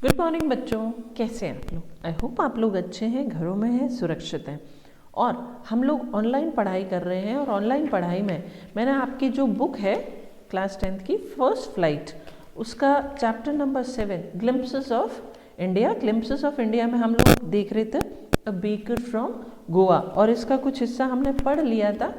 Good morning बच्चों, कैसे हैं आप लोग। आई होप आप लोग अच्छे हैं, घरों में हैं, सुरक्षित हैं। और हम लोग ऑनलाइन पढ़ाई कर रहे हैं और ऑनलाइन पढ़ाई में मैंने आपकी जो बुक है क्लास 10th की फर्स्ट फ्लाइट, उसका chapter number 7 glimpses of India. Glimpses of India में हम लोग देख रहे थे अ बेकर फ्रॉम गोवा, और इसका कुछ हिस्सा हमने पढ़ लिया था।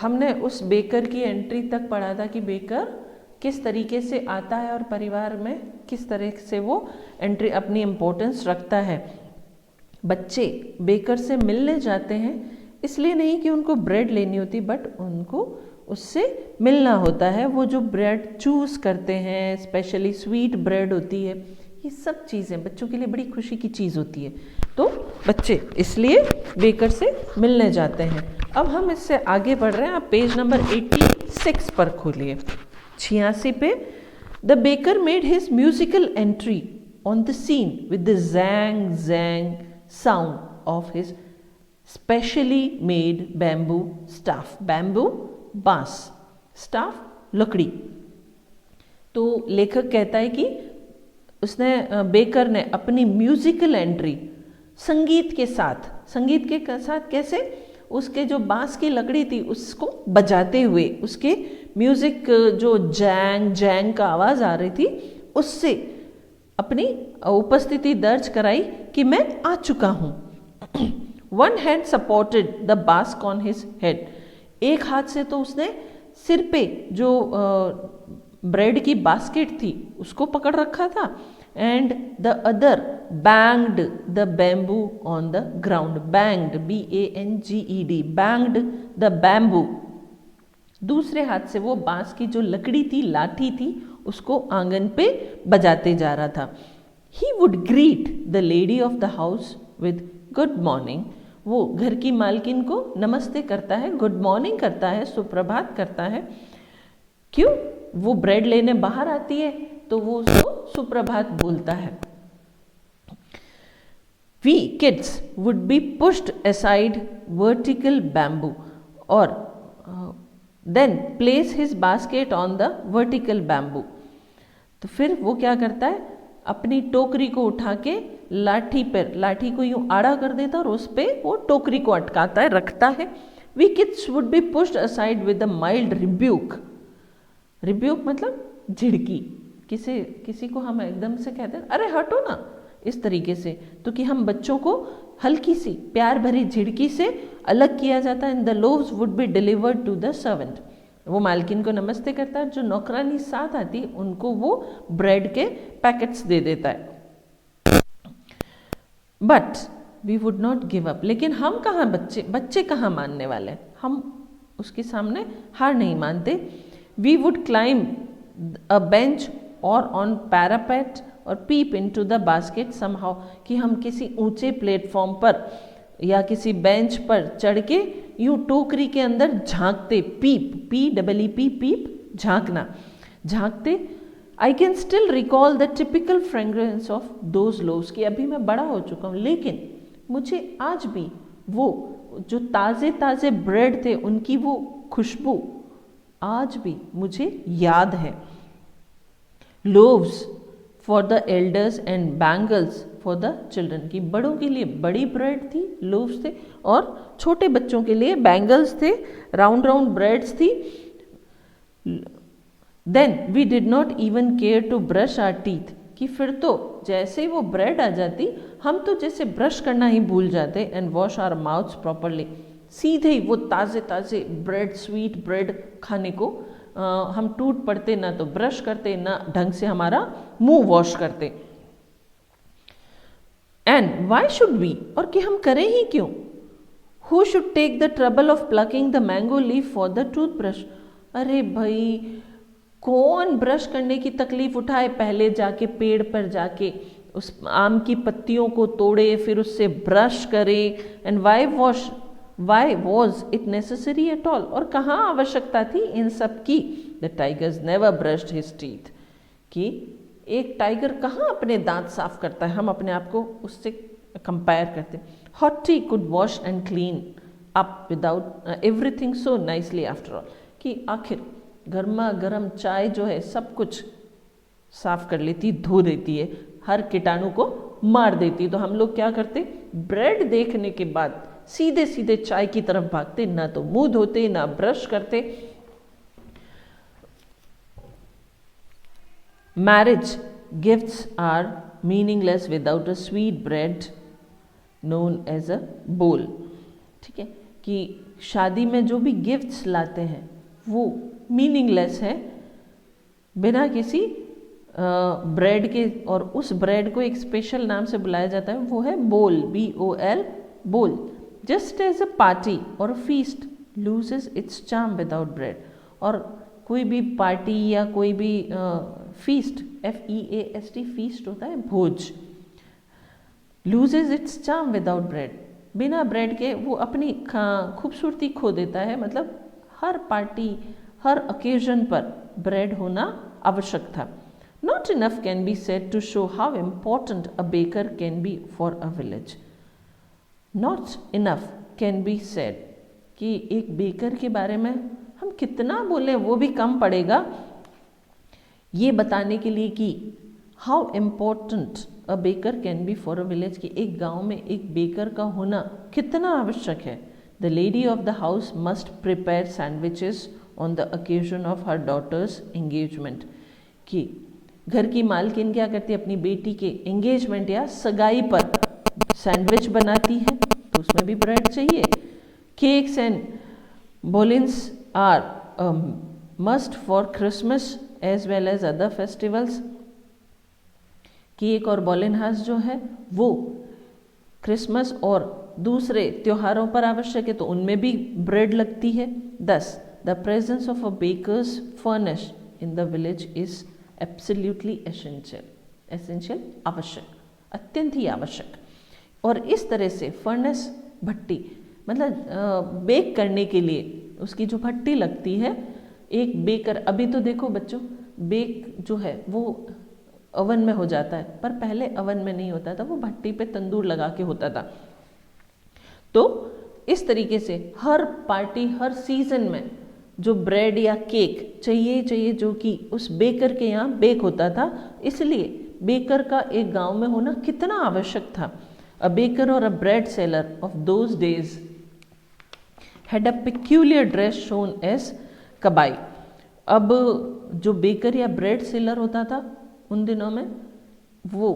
हमने उस बेकर की एंट्री तक पढ़ा था कि बेकर किस तरीके से आता है और परिवार में किस तरह से वो एंट्री अपनी इम्पोर्टेंस रखता है। बच्चे बेकर से मिलने जाते हैं, इसलिए नहीं कि उनको ब्रेड लेनी होती, बट उनको उससे मिलना होता है। वो जो ब्रेड चूज़ करते हैं, स्पेशली स्वीट ब्रेड होती है, ये सब चीज़ें बच्चों के लिए बड़ी खुशी की चीज़ होती है। तो बच्चे इसलिए बेकर से मिलने जाते हैं। अब हम इससे आगे बढ़ रहे हैं। आप पेज नंबर 86 पर खोलिए, 86 पे। The baker made his musical entry on the scene with the jhang jhang sound of his specially made bamboo staff. Bamboo बांस, स्टाफ लकड़ी। तो लेखक कहता है कि उसने बेकर ने अपनी म्यूजिकल एंट्री संगीत के साथ कैसे, उसके जो बांस की लकड़ी थी उसको बजाते हुए, उसके म्यूजिक जो जैंग जैंग का आवाज़ आ रही थी, उससे अपनी उपस्थिति दर्ज कराई कि मैं आ चुका हूँ। One hand supported the bask on his head. एक हाथ से तो उसने सिर पे जो ब्रेड की बास्केट थी उसको पकड़ रखा था, and the other banged the bamboo on the ground. Banged, BANGED, banged the bamboo. दूसरे हाथ से वो बांस की जो लकड़ी थी, लाठी थी, उसको आंगन पे बजाते जा रहा था। He would greet the lady of the house with good morning. वो घर की मालकिन को नमस्ते करता है, गुड मॉर्निंग करता है, सुप्रभात करता है। क्यों? वो ब्रेड लेने बाहर आती है तो वो उसको सुप्रभात बोलता है। We kids would be pushed aside vertical bamboo, और then place his basket on the vertical bamboo। तो फिर वो क्या करता है, अपनी टोकरी को उठा के लाठी को यूं आड़ा कर देता और उस पे वो टोकरी को अटकाता है, रखता है। We kids would be pushed aside with a mild rebuke। Rebuke मतलब झिड़की। किसी को हम एकदम से कहते हैं अरे हटो ना, इस तरीके से, तो कि हम बच्चों को हल्की सी प्यार भरी झिड़की से अलग किया जाता है। And the loaves would be delivered to the servant. वो मालकिन को नमस्ते करता है, जो नौकरानी साथ आती उनको वो ब्रेड के पैकेट्स दे देता है। But we would not give up. लेकिन हम कहाँ, बच्चे कहाँ मानने वाले हैं, हम उसके सामने हार नहीं मानते। We would climb a bench or on parapet और peep into the basket somehow। कि हम किसी ऊंचे प्लेटफॉर्म पर या किसी बेंच पर चढ़ के यूं टोकरी के अंदर झांकते, पीप, PEEP, pep, झांकते। I can still recall the typical fragrance of those loaves। कि अभी मैं बड़ा हो चुका हूँ, लेकिन मुझे आज भी वो जो ताज़े ब्रेड थे उनकी वो खुशबू आज भी मुझे याद है। Loaves for the elders and bangles for the children. की बड़ों के लिए बड़ी ब्रेड थी, लोव्स थे, और छोटे बच्चों के लिए बैंगल्स थे, राउंड ब्रेड्स थी। Then we did not even care to brush our teeth. कि फिर तो जैसे ही वो ब्रेड आ जाती, हम तो जैसे ब्रश करना ही भूल जाते। And wash our mouths properly. सीधे ही वो ताज़े ब्रेड, स्वीट ब्रेड खाने को हम टूट पड़ते, ना तो ब्रश करते, ना ढंग से हमारा मुंह वॉश करते। एंड वाई शुड वी, और कि हम करें ही क्यों। Who should take the trouble of plucking the mango leaf for the toothbrush. अरे भाई, कौन ब्रश करने की तकलीफ उठाए, पहले जाके पेड़ पर जाके उस आम की पत्तियों को तोड़े, फिर उससे ब्रश करे। And why was it necessary at all, और कहाँ आवश्यकता थी इन सब की। The tigers never brushed his teeth. कि एक टाइगर कहाँ अपने दांत साफ करता है, हम अपने आप को उससे कंपेयर करते। Hot T could wash and clean up without everything so nicely after all. कि आखिर गर्मा गर्म चाय जो है सब कुछ साफ कर लेती, धो देती है, हर कीटाणु को मार देती है। तो हम लोग क्या करते, ब्रेड देखने के बाद सीधे सीधे चाय की तरफ भागते, ना तो मुंह धोते ना ब्रश करते। Marriage gifts are meaningless without a sweet bread known as a बोल। ठीक है, कि शादी में जो भी गिफ्ट्स लाते हैं वो मीनिंगलेस है बिना किसी ब्रेड के, और उस ब्रेड को एक स्पेशल नाम से बुलाया जाता है, वो है बोल, BOL, बोल। जस्ट एज अ पार्टी और feast loses its charm without bread. और कोई भी पार्टी या कोई भी फीस्ट, FEAST, फीस्ट होता है भोज, loses its charm without bread, बिना ब्रेड के वो अपनी खूबसूरती खो देता है। मतलब हर पार्टी, हर ओकेजन पर ब्रेड होना आवश्यक था। Not enough can be said to show how important a baker can be for a village. Not enough can be said कि एक बेकर के बारे में हम कितना बोलें वो भी कम पड़ेगा, ये बताने के लिए कि how important a baker can be for a village, कि एक गांव में एक बेकर का होना कितना आवश्यक है। The lady of the house must prepare sandwiches on the occasion of her daughter's engagement, कि घर की मालकिन क्या करती है, अपनी बेटी के एंगेजमेंट या सगाई पर सैंडविच बनाती है, तो उसमें भी ब्रेड चाहिए। केक्स एंड बोलिन्स are must for Christmas as well as other festivals. Cake और बोलिनहास जो है वो क्रिसमस और दूसरे त्योहारों पर आवश्यक है, तो उनमें भी ब्रेड लगती है। 10. The presence of a baker's furnace in the village is absolutely essential, आवश्यक, अत्यंत ही आवश्यक। और इस तरह से फर्नेस, भट्टी, मतलब बेक करने के लिए उसकी जो भट्टी लगती है, एक बेकर, अभी तो देखो बच्चों बेक जो है वो ओवन में हो जाता है, पर पहले ओवन में नहीं होता था, वो भट्टी पे तंदूर लगा के होता था। तो इस तरीके से हर पार्टी, हर सीजन में जो ब्रेड या केक चाहिए जो कि उस बेकर के यहाँ बेक होता था, इसलिए बेकर का एक गांव में होना कितना आवश्यक था। A baker or a bread seller of those days had a peculiar dress shown as kabai. अब जो बेकर या ब्रेड सेलर होता था उन दिनों में, वो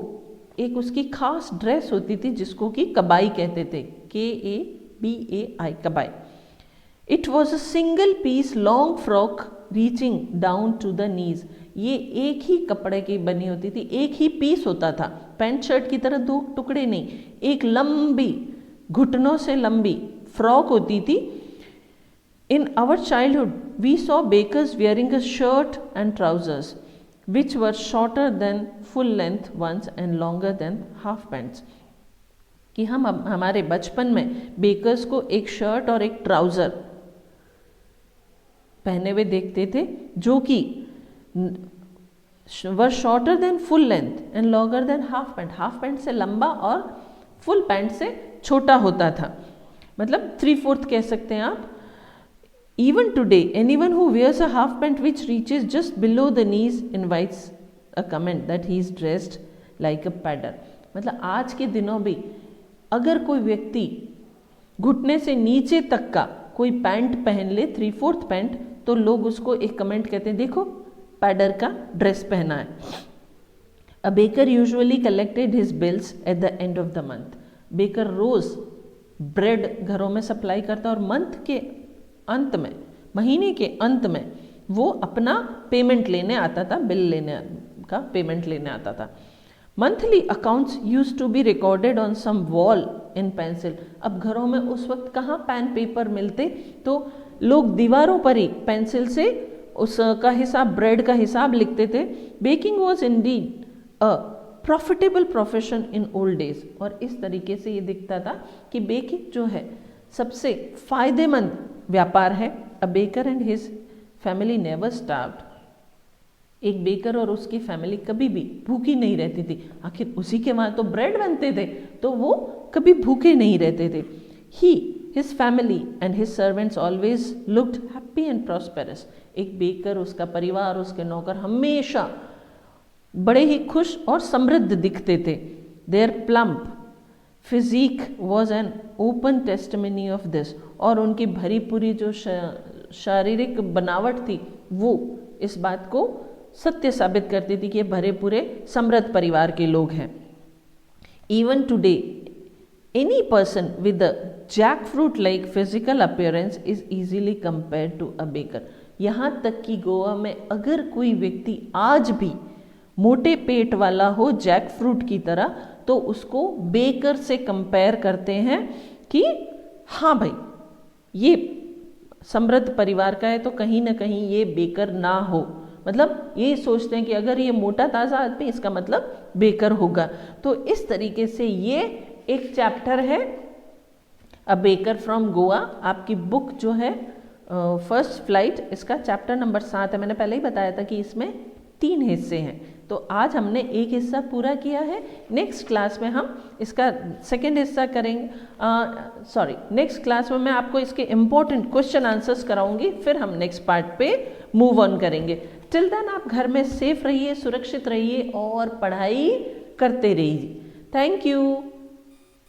एक उसकी खास ड्रेस होती थी जिसको कि कबाई कहते थे, KABAI, कबाई। It was a single piece long frock reaching down to the knees. ये एक ही कपड़े की बनी होती थी, एक ही पीस होता था, पैंट शर्ट की तरह दो टुकड़े नहीं, एक लंबी, घुटनों से लंबी फ्रॉक होती थी। In our childhood we saw bakers wearing a shirt and trousers which were shorter than full length ones and longer than half pants. कि हम हमारे बचपन में बेकर्स को एक शर्ट और एक ट्राउजर पहने हुए देखते थे, जो कि were shorter than full length and longer than half pant, half pant से लंबा और फुल पैंट से छोटा होता था, मतलब 3/4 कह सकते हैं आप। Even today anyone who wears a half pant which reaches just below the knees invites a comment that he is dressed like a पैडर। मतलब आज के दिनों भी अगर कोई व्यक्ति घुटने से नीचे तक का कोई पैंट पहन ले, 3/4 पैंट, तो लोग उसको एक कमेंट कहते हैं, देखो पैडर का ड्रेस पहना है। A baker usually collected his bills at the end of the month. Baker रोज ब्रेड घरों में सप्लाई करता और मंथ के अंत में, महीने के अंत में वो अपना पेमेंट लेने आता था, बिल लेने का पेमेंट लेने आता था। Monthly accounts use to be recorded on some wall in pencil. अब घरों में उस वक्त कहाँ पेन पेपर मिलते, तो लोग दीवारों पर ही पेंसिल से उसका हिसाब, ब्रेड का हिसाब लिखते थे। Baking was indeed a profitable profession in old days. और इस तरीके से ये दिखता था कि बेकिंग जो है सबसे फायदेमंद व्यापार है। A baker and his family never starved. एक बेकर और उसकी फैमिली कभी भी भूखी नहीं रहती थी, आखिर उसी के वहाँ तो ब्रेड बनते थे, तो वो कभी भूखे नहीं रहते थे। He, his family and his servants always looked happy and prosperous. एक बेकर, उसका परिवार, उसके नौकर हमेशा बड़े ही खुश और समृद्ध दिखते थे। Their plump physique was an open testimony of this, और उनकी भरी पूरी जो शारीरिक बनावट थी वो इस बात को सत्य साबित करती थी कि ये भरे पूरे समृद्ध परिवार के लोग हैं। Even today any person with a jack fruit like physical appearance is easily compared to a baker. यहाँ तक कि गोवा में अगर कोई व्यक्ति आज भी मोटे पेट वाला हो जैक फ्रूट की तरह, तो उसको बेकर से कंपेयर करते हैं कि हाँ भाई ये समृद्ध परिवार का है तो कहीं ना कहीं ये बेकर ना हो, मतलब ये सोचते हैं कि अगर ये मोटा ताज़ा आदमी इसका मतलब बेकर होगा। तो इस तरीके से ये एक चैप्टर है अ बेकर फ्रॉम गोवा। आपकी बुक जो है फर्स्ट फ्लाइट, इसका चैप्टर नंबर 7 है। मैंने पहले ही बताया था कि इसमें 3 हिस्से हैं, तो आज हमने एक हिस्सा पूरा किया है। नेक्स्ट क्लास में हम इसका सेकेंड हिस्सा करेंगे। नेक्स्ट क्लास में मैं आपको इसके इम्पोर्टेंट क्वेश्चन आंसर्स कराऊंगी, फिर हम नेक्स्ट पार्ट पे मूव ऑन करेंगे। टिल देन आप घर में सेफ रहिए, सुरक्षित रहिए और पढ़ाई करते रहिए। Thank you.